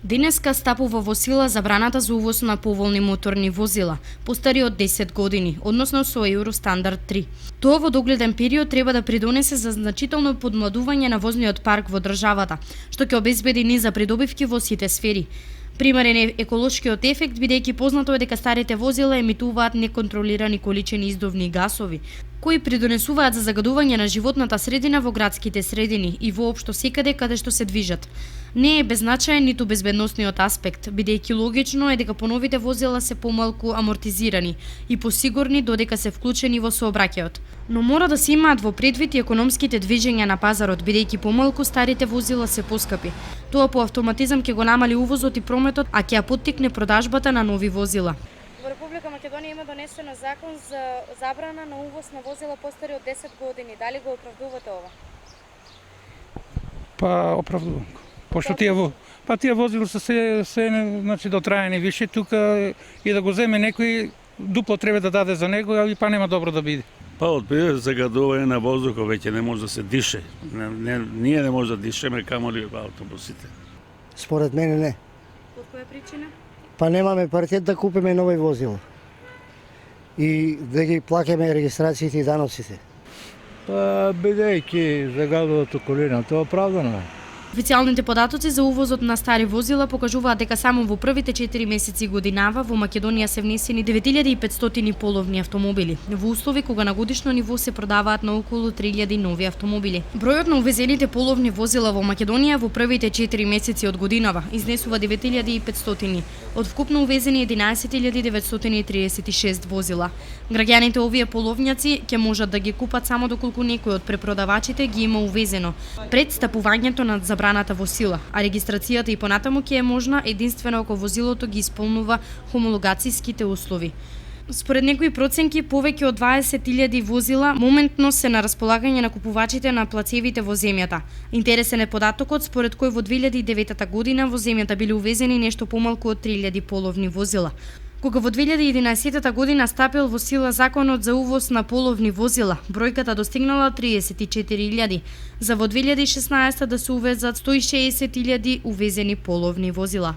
Денеска стапува во сила забраната за увоз на поволни моторни возила, постари од 10 години, односно со Евростандард 3. Тоа во догледен период треба да придонесе за значително подмладување на возниот парк во државата, што ќе обезбеди низ за придобивки во сите сфери. Примерен е еколошкиот ефект, бидејќи познато е дека старите возила емитуваат неконтролирани количини издувни гасови, кои придонесуваат за загадување на животната средина во градските средини и воопшто секаде каде што се движат. Не е беззначаен ниту безбедносниот аспект, бидејќи логично е дека поновите возила се помалку амортизирани и посигурни додека се вклучени во сообраќајот. Но мора да се имаат во предвид и економските движења на пазарот, бидејќи помалку старите возила се поскапи. Тоа по автоматизам ќе го намали увозот и прометот, а ќе ја поттикне продажбата на нови возила. Во Република Македонија има донесено закон за забрана на увоз на возила постари од 10 години. Дали го оправдувате ова? Па оправдувам. Пошто тие возила се значи дотраени више тука и да го земе некој дупло треба да даде за него, а и па нема добро да биде. Па од пред загадување на воздухот веќе не може да се дише. Ние не може да дишеме, камоли автобусите. Според мене не. Од која причина? Па немаме паритет да купиме нови возила. И да ги плакаме регистрациите и даноците. Па бидејќи загадуваат околината, оправдано е. Официјалните податоци за увозот на стари возила покажуваат дека само во првите 4 месеци годинава во Македонија се внесени 9500 половни автомобили, во услови кога на годишно ниво се продаваат на околу 3000 нови автомобили. Бројот на увезените половни возила во Македонија во првите 4 месеци од годинава изнесува 9500, од вкупно увезени 11936 возила. Граѓаните овие половњаци ќе можат да ги купат само доколку некој од препродавачите ги има увезено пред стапувањето на забраната во сила, а регистрацијата и понатаму ќе е можна единствено ако возилото ги исполнува хомологацијските услови. Според некои проценки, повеќе од 20.000 возила моментно се на располагање на купувачите на плацевите во земјата. Интересен е податокот според кој во 2009 година во земјата биле увезени нешто помалку од 3000 половни возила. Кога во 2011 година стапил во сила законот за увоз на половни возила, бројката достигнала 34.000, за во 2016 да се увезат 160.000 увезени половни возила.